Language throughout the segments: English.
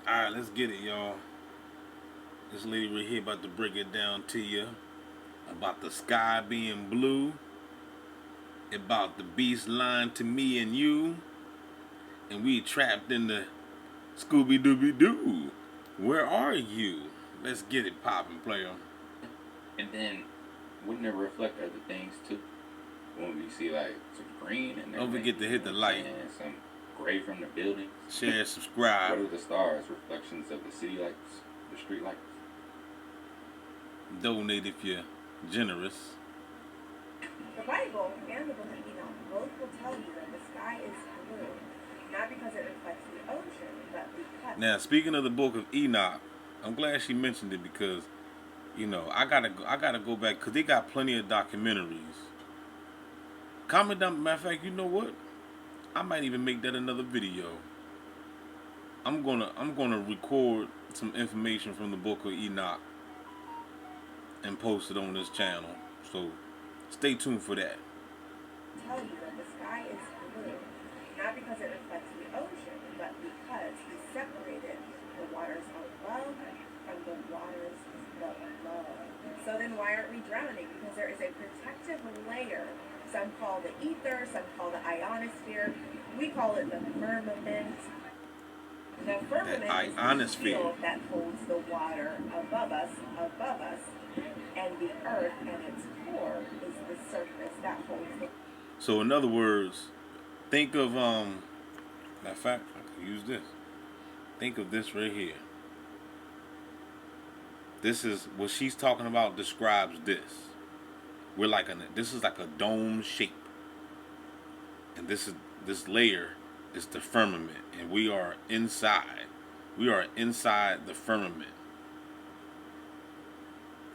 Alright, let's get it, y'all. This lady right here about to break it down to you about the sky being blue, about the beast lying to me and you, and we trapped in the Scooby Dooby Doo. Where are you? Let's get it poppin', player. And then wouldn't it reflect other things too? When we see like some green and don't forget to hit the like and some gray from the buildings. Share, subscribe. What are the stars? Reflections of the city lights, the street lights. Donate if you're generous. The Bible and the book of Enoch both will tell you that the sky is blue, not because it reflects the ocean, but because... Now, speaking of the book of Enoch, I'm glad she mentioned it because, I gotta go back because they got plenty of documentaries. Comment down. Matter of fact, you know what? I might even make that another video. I'm gonna record some information from the book of Enoch and post it on this channel. So stay tuned for that. Tell you that the sky is blue, not because it reflects the ocean, but because he separated the waters above from the waters below. So then why aren't we drowning? Because there is a protective layer. Some call the ether, some call the ionosphere. We call it the firmament. The firmament is the field that holds the water above us, and the earth and its core is the surface that holds the... So in other words, think of matter of fact, I could use this. Think of this right here. This is what she's talking about. Describes this. This is like a dome shape, and this layer is the firmament, and we are inside. We are inside the firmament.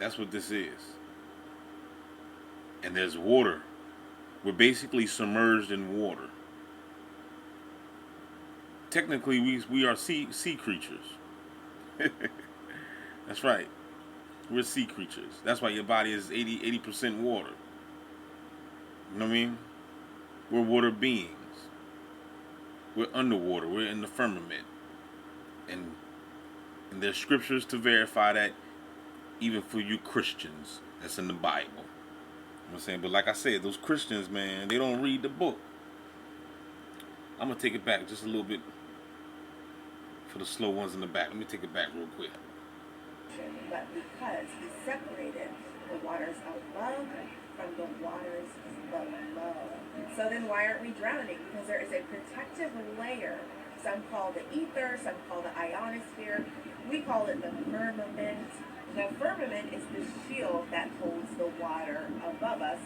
That's what this is. And there's water. We're basically submerged in water. Technically, we are sea creatures. That's right. We're sea creatures. That's why your body is 80% water. You know what I mean? We're water beings. We're underwater. We're in the firmament. And there's scriptures to verify that, even for you Christians. That's in the Bible. You know what I'm saying? But like I said, those Christians, man, they don't read the book. I'm going to take it back just a little bit for the slow ones in the back. Let me take it back real quick. But because he separated the waters above from the waters below. So then why aren't we drowning? Because there is a protective layer. Some call the ether, some call the ionosphere. We call it the firmament. The firmament is the shield that holds the water above us,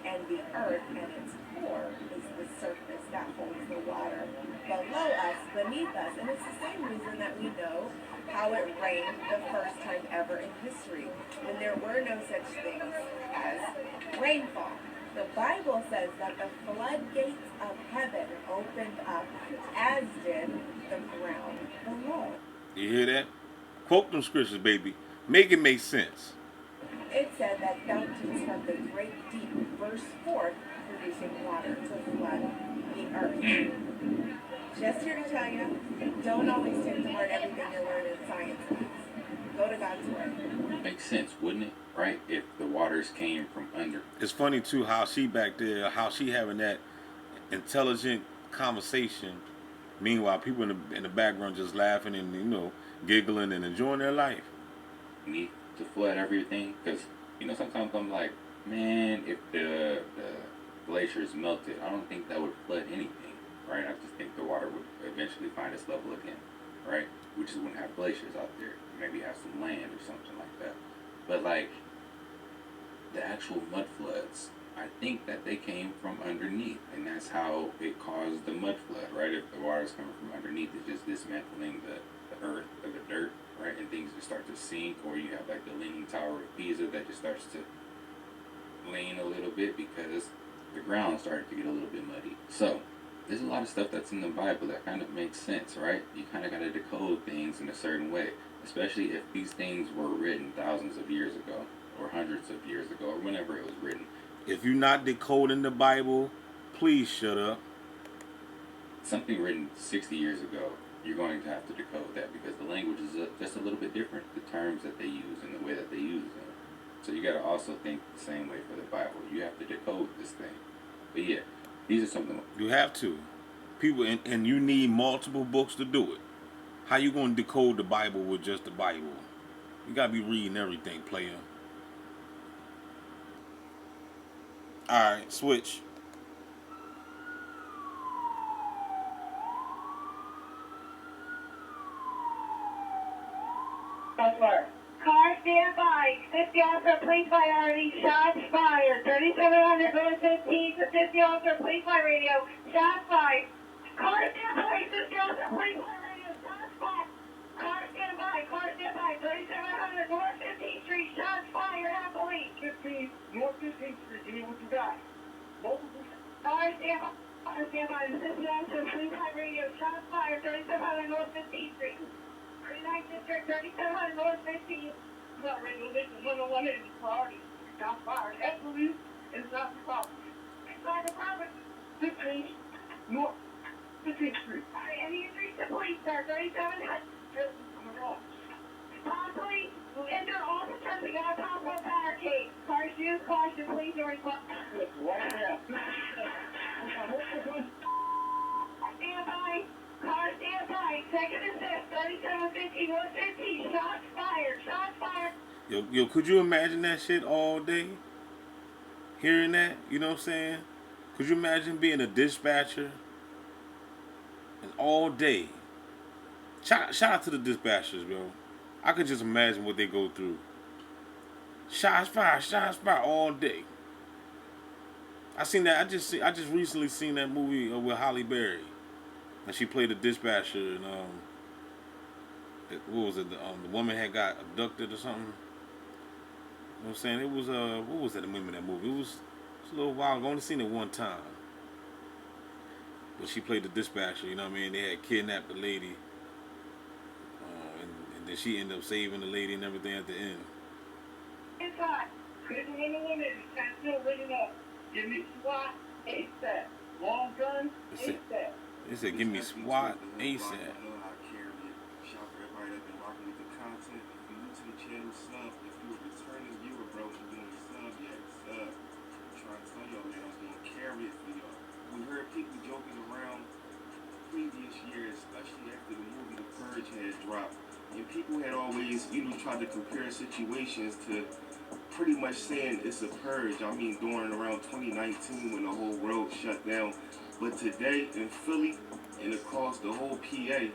and the earth and its core is the surface that holds the water below us, beneath us. And it's the same reason that we know how it rained the first time ever in history, when there were no such things as rainfall. The Bible says that the floodgates of heaven opened up, as did the ground below. You hear that? Quote them scriptures, baby. Make it make sense. It said that fountains from the great deep burst forth, producing water to flood the earth. Just here to tell you, don't always take to heart everything you learn in science class. Go to God's word. Makes sense, wouldn't it? Right? If the waters came from under. It's funny too how she back there, how she having that intelligent conversation. Meanwhile, people in the background just laughing and giggling and enjoying their life. Need to flood everything because sometimes I'm like, man, if the glaciers melted, I don't think that would flood anything, right? I just think the water would eventually find its level again, right? We just wouldn't have glaciers out there. Maybe have some land or something like that. But like the actual mud floods, I think that they came from underneath, and that's how it caused the mud flood, right? If the water's coming from underneath, it's just dismantling the earth or the dirt, right? And things just start to sink, or you have like the Leaning Tower of Pisa that just starts to lean a little bit because the ground started to get a little bit muddy. So there's a lot of stuff that's in the Bible that kind of makes sense, right? You kind of got to decode things in a certain way, especially if these things were written thousands of years ago or hundreds of years ago or whenever it was written. If you're not decoding the Bible, please shut up. something written 60 years ago, you're going to have to decode that because the language is just a little bit different. The terms that they use and the way that they use them. So you got to also think the same way for the Bible. You have to decode this thing. But yeah, these are some of them. You have to. People, and you need multiple books to do it. How you going to decode the Bible with just the Bible? You got to be reading everything, player. All right, switch. Car stand by. 50 officer, police fire already. Shots fired. 3700 North 15 to 50 officer, police fire radio. Shots fired. Car stand by. 50 officer, police fire radio. Shots fired. Car stand by. Car stand by. 3700 North 15th Street. Shots fired at police. 15 North 15th Street. Give me what you got. Multiple. Car stand by. Car stand by. 50 officer, police fire radio. Shots fired. 3700 North 15th Street. 39th District, 3700 North 15th. Not regulation 101 is priority. Shots fired. At police is not the problem. Inside the property. 15 North 15th Street. And you reach the police, sir. 3700. Police, enter officers. We got a possible barricade. Car shoes, caution, please, no response. Right there. Stand by. Car stand by. Second assist. 3750 North 15. Shots fired. Shots fired. Yo, could you imagine that shit all day? Hearing that, you know what I'm saying? Could you imagine being a dispatcher and all day? Shout out to the dispatchers, bro. I could just imagine what they go through. Shots fired all day. I seen that. I just recently seen that movie with Halle Berry, and she played a dispatcher. And what was it? The woman had got abducted or something. You know what I'm saying? It was what was that the name of that movie? It was a little while ago. I only seen it one time. But she played the dispatcher. You know what I mean? They had kidnapped the lady, and then she ended up saving the lady and everything at the end. Inside. Couldn't win a woman. That's still ringing up. Give me SWAT ASAP. Long gun ASAP. They said, give me SWAT ASAP. Shout out for everybody that's been rocking with the content. If you're new to the channel, sub. If you're a returning viewer, bro, you're doing the sub, sub. I'm trying to tell y'all, man, I'm gonna carry it for y'all. We heard people joking around previous years, especially after the movie The Purge had dropped. And people had always, tried to compare situations to pretty much saying it's a purge. I mean, during around 2019 when the whole world shut down. But today in Philly and across the whole PA,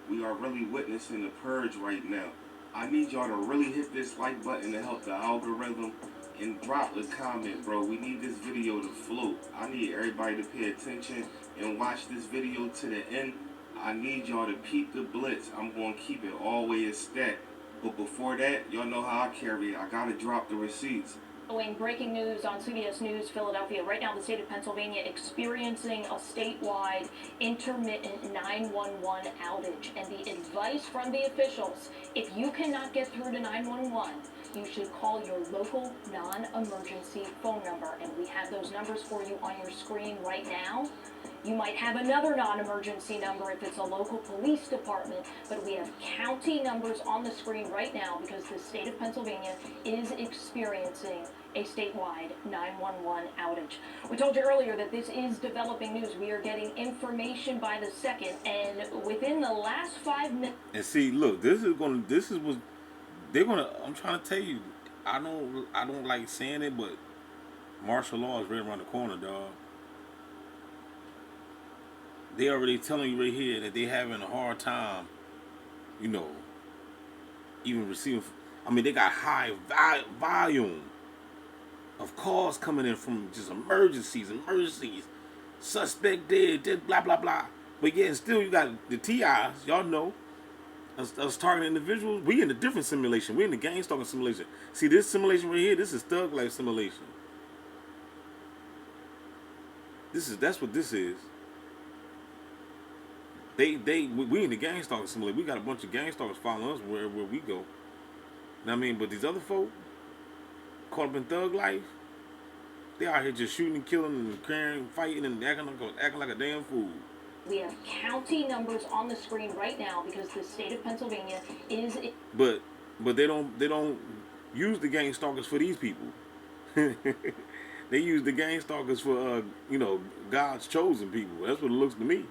we are really witnessing the purge right now. I need y'all to really hit this like button to help the algorithm and drop a comment, bro. We need this video to float. I need everybody to pay attention and watch this video to the end. I need y'all to peep the blitz. I'm going to keep it always stacked. But before that, y'all know how I carry it. I got to drop the receipts. Following breaking news on CBS News Philadelphia, right now the state of Pennsylvania experiencing a statewide intermittent 911 outage. And the advice from the officials, if you cannot get through to 911, you should call your local non-emergency phone number. And we have those numbers for you on your screen right now. You might have another non-emergency number if it's a local police department, but we have county numbers on the screen right now because the state of Pennsylvania is experiencing a statewide 911 outage. We told you earlier that this is developing news. We are getting information by the second, and within the last 5 minutes. And see, look, this is what they're gonna. I'm trying to tell you. I don't like saying it, but martial law is right around the corner, dog. They already telling you right here that they having a hard time, even receiving. I mean, they got high volume of calls coming in from just emergencies, suspect dead, blah, blah, blah. But yeah, still you got the TIs, y'all know, us targeting individuals. We in a different simulation. We in the Gangstalking simulation. See, this simulation right here, this is Thug Life simulation. That's what this is. We in the Gangstalking simulation. We got a bunch of gangstalkers following us wherever we go. Know what I mean? But these other folk caught up in Thug Life, they out here just shooting and killing and carrying, fighting and acting like a damn fool. We have county numbers on the screen right now because the state of Pennsylvania is. But they don't use the gang stalkers for these people. They use the gang stalkers for God's chosen people. That's what it looks to me.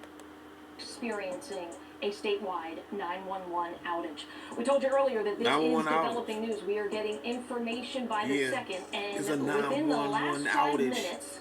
Experiencing a statewide 911 outage. We told you earlier that this is 911 outage. developing news. We are getting information by the Yeah, second, and it's a within the last 911 5 outage. minutes,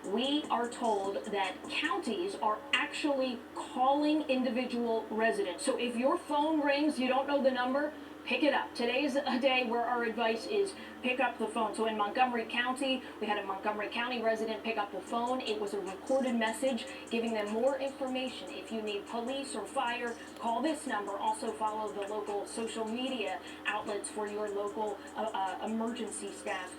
we are told that counties are actually calling individual residents. So if your phone rings, you don't know the number, pick it up. Today's a day where our advice is pick up the phone. So in Montgomery County, we had a Montgomery County resident pick up the phone. It was a recorded message giving them more information. If you need police or fire, call this number. Also follow the local social media outlets for your local emergency staff.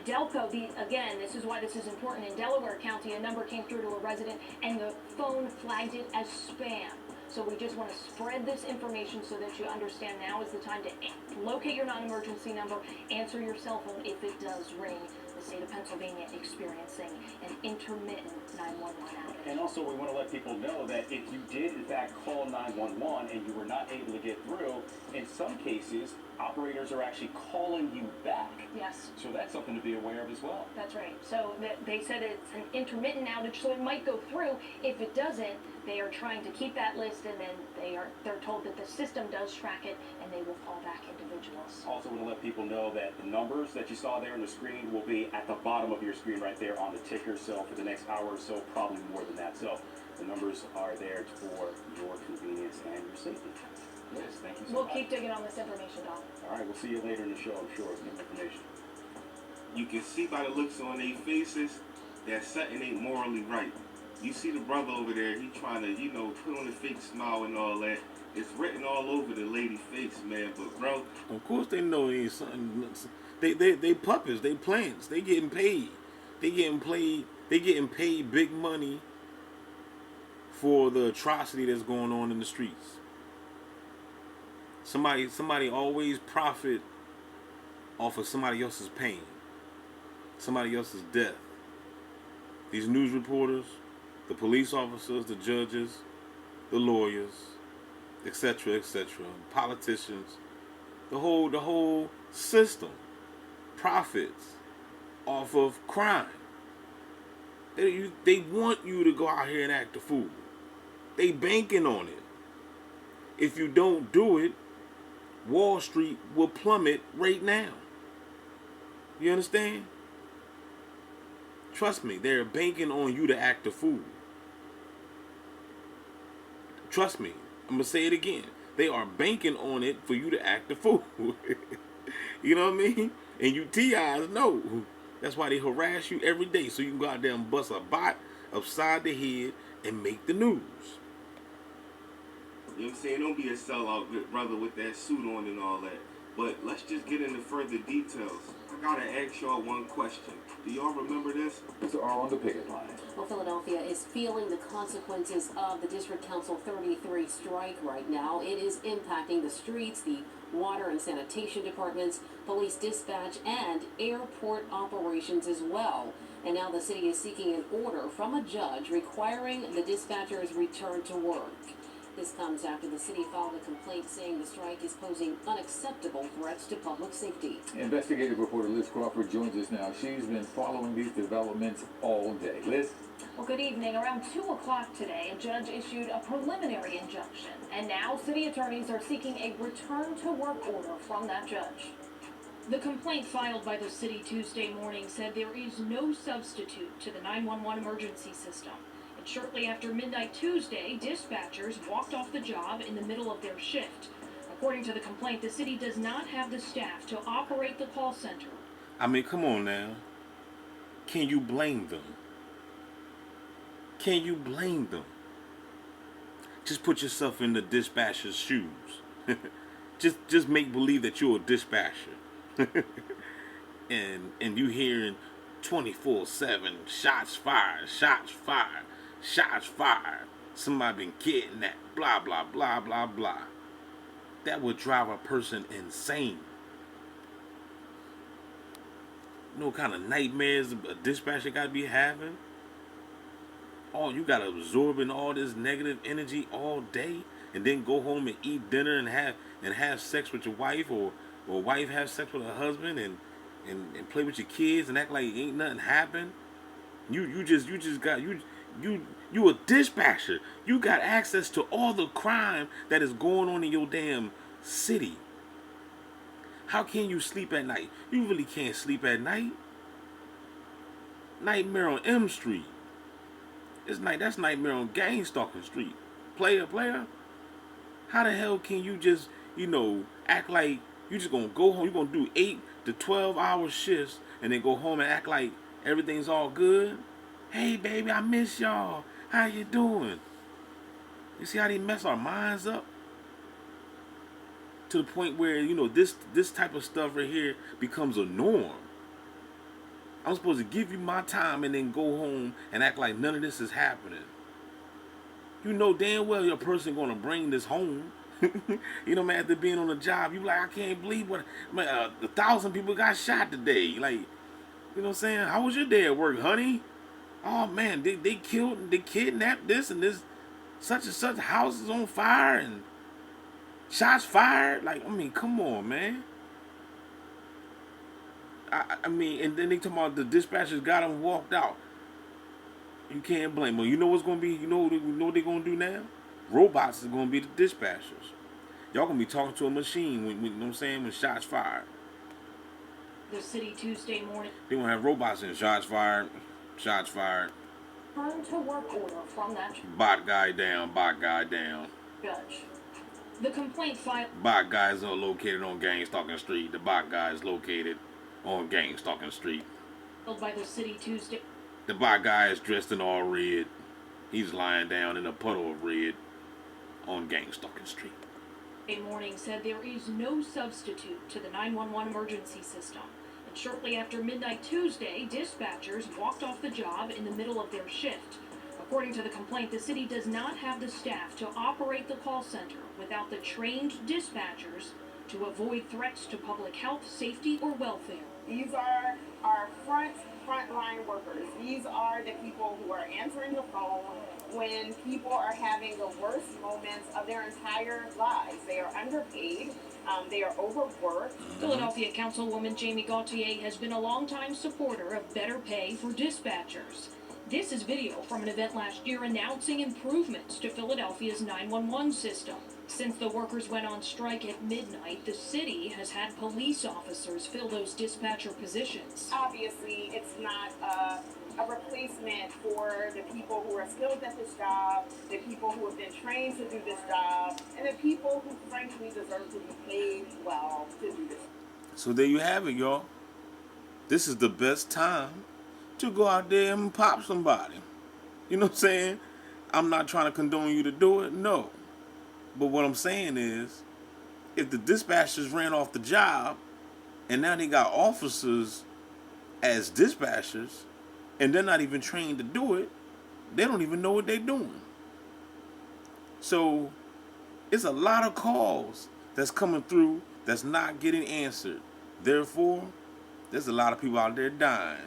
Delco, again, this is why this is important. In Delaware County, a number came through to a resident and the phone flagged it as spam. So we just want to spread this information so that you understand now is the time to locate your non-emergency number, answer your cell phone if it does ring. The state of Pennsylvania experiencing an intermittent 911 outage. And also we want to let people know that if you did in fact call 911 and you were not able to get through, in some cases, operators are actually calling you back. Yes. So that's something to be aware of as well. That's right. So they said it's an intermittent outage, so it might go through. If it doesn't, they are trying to keep that list, and then they're told that the system does track it, and they will call back individuals. Also want to let people know that the numbers that you saw there on the screen will be at the bottom of your screen right there on the ticker. So for the next hour or so, probably more than that. So the numbers are there for your convenience and your safety. Yes, thank you so We'll much. keep digging on this information, Don. All right, we'll see you later in the show, I'm sure, with new information. You can see by the looks on their faces that something ain't morally right. You see the brother over there, he trying to, put on a fake smile and all that. It's written all over the lady face, man. But bro, Of course they know it ain't something. They puppets, they plants, they getting paid. They getting paid big money for the atrocity that's going on in the streets. Somebody always profit off of somebody else's pain, somebody else's death. These news reporters, the police officers, the judges, the lawyers, etc., politicians, the whole system profits off of crime. They want you to go out here and act a fool. They banking on it. If you don't do it, Wall Street will plummet right now. You understand? Trust me, they're banking on you to act a fool. Trust me, I'm going to say it again. They are banking on it for you to act a fool. You know what I mean? And you TIs know. That's why they harass you every day so you can go out there and bust a bot upside the head and make the news. you know what I'm saying? Don't be a sellout, good brother, with that suit on and all that. But let's just get into further details. I gotta ask y'all one question. Do y'all remember this? These are on the picket line. Well, Philadelphia is feeling the consequences of the District Council 33 strike right now. It is impacting the streets, the water and sanitation departments, police dispatch, and airport operations as well. And now the city is seeking an order from a judge requiring the dispatchers return to work. This comes after the city filed a complaint saying the strike is posing unacceptable threats to public safety. Investigative reporter Liz Crawford joins us now. She's been following these developments all day. Liz? Well, good evening. Around 2 o'clock today, a judge issued a preliminary injunction, and now city attorneys are seeking a return-to-work order from that judge. The complaint filed by the city Tuesday morning said there is no substitute to the 911 emergency system. And shortly after midnight Tuesday, dispatchers walked off the job in the middle of their shift. According to the complaint, the city does not have the staff to operate the call center. I mean, come on now. Can you blame them? Can you blame them? Just put yourself in the dispatcher's shoes. just make believe that you're a dispatcher. and you hearing 24/7 shots fired, shots fired, shots fired. Somebody been kidnapped, blah, blah, blah, blah, blah. That would drive a person insane. You know what kind of nightmares a dispatcher got to be having? all you gotta absorb in all this negative energy all day, and then go home and eat dinner and have sex with your wife, or wife have sex with her husband, and play with your kids and act like ain't nothing happened. You a dispatcher. You got access to all the crime that is going on in your damn city. How can you sleep at night? You really can't sleep at night. Nightmare on M Street. That's nightmare on Gangstalking Street. Player. How the hell can you just, act like you just gonna go home? You gonna do 8 to 12 hour shifts and then go home and act like everything's all good? Hey baby, I miss y'all. How you doing? You see how they mess our minds up? To the point where, this type of stuff right here becomes a norm. I'm supposed to give you my time and then go home and act like none of this is happening. You know damn well your person gonna bring this home. Man, after being on the job, you like, I can't believe 1,000 people got shot today. Like, you know what I'm saying? How was your day at work, honey? Oh man, they kidnapped this and this, such and such house is on fire and shots fired. Like, come on, man. And then they talking about the dispatchers got them walked out. You can't blame them. You know what's gonna be? You know what they're gonna do now? Robots is gonna be the dispatchers. Y'all gonna be talking to a machine when you know what I'm saying, when shots fired. The city Tuesday morning. They gonna have robots in shots fired. Turn to work order from that Bot guy down. judge. The complaint filed. Bot guys are located on Gangstalking Street. The bot guy is located on Gangstalking Street. By the city Tuesday. The bot guy is dressed in all red. He's lying down in a puddle of red on Gangstalking Street. Morning said there is no substitute to the 911 emergency system. And shortly after midnight Tuesday, dispatchers walked off the job in the middle of their shift. According to the complaint, the city does not have the staff to operate the call center without the trained dispatchers to avoid threats to public health, safety, or welfare. These are our frontline workers. These are the people who are answering the phone when people are having the worst moments of their entire lives. They are underpaid. They are overworked. Philadelphia Councilwoman Jamie Gauthier has been a longtime supporter of better pay for dispatchers. This is video from an event last year announcing improvements to Philadelphia's 911 system. Since the workers went on strike at midnight, the city has had police officers fill those dispatcher positions. Obviously, it's not a replacement for the people who are skilled at this job, the people who have been trained to do this job, and the people who frankly deserve to be paid well to do this. So there you have it, y'all. This is the best time to go out there and pop somebody. You know what I'm saying? I'm not trying to condone you to do it, no. But what I'm saying is, if the dispatchers ran off the job, and now they got officers as dispatchers, and they're not even trained to do it, they don't even know what they're doing. So, it's a lot of calls that's coming through that's not getting answered. Therefore, there's a lot of people out there dying.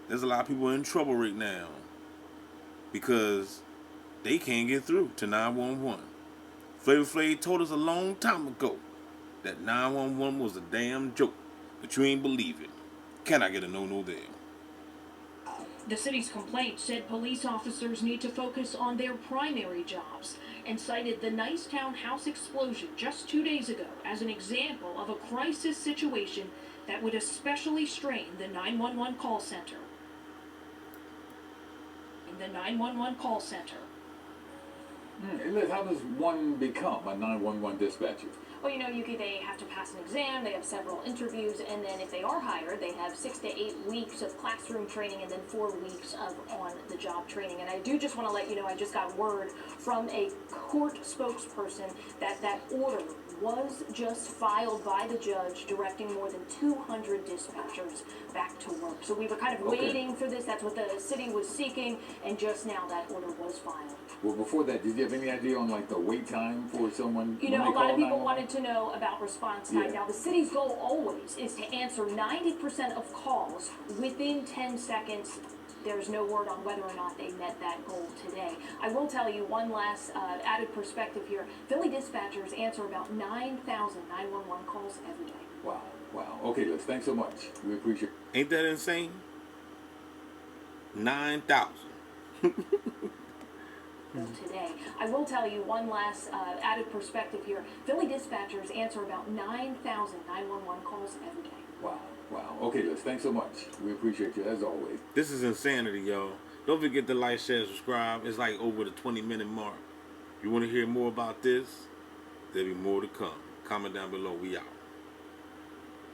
There's a lot of people in trouble right now because they can't get through to 911. Flavor Flav told us a long time ago that 911 was a damn joke, but you ain't believe it. Can I get a no there? The city's complaint said police officers need to focus on their primary jobs and cited the Nicetown house explosion just 2 days ago as an example of a crisis situation that would especially strain the 911 call center. The 911 call center. Liz, how does one become a 911 dispatcher? Well, they have to pass an exam, they have several interviews, and then if they are hired, they have 6 to 8 weeks of classroom training and then 4 weeks of on-the-job training. And I do just want to let you know, I just got word from a court spokesperson that order was just filed by the judge directing more than 200 dispatchers back to work. So we were kind of waiting for this. That's what the city was seeking, and just now that order was filed. Well, before that, did you have any idea on the wait time for someone? A lot of people wanted to know about response time. Now, the city's goal always is to answer 90% of calls within 10 seconds there's no word on whether or not they met that goal today. I will tell you one last added perspective here. Philly dispatchers answer about 9,000 911 calls every day. Wow, wow. Okay, Liz, thanks so much. We appreciate it. Ain't that insane? 9,000. Today. I will tell you one last added perspective here. Philly dispatchers answer about 9,000 911 calls every day. Wow, wow. Okay, Liz, thanks so much. We appreciate you as always. This is insanity, y'all. Don't forget to like, share, subscribe. It's like over the 20-minute mark. If you want to hear more about this, there'll be more to come. Comment down below. We out.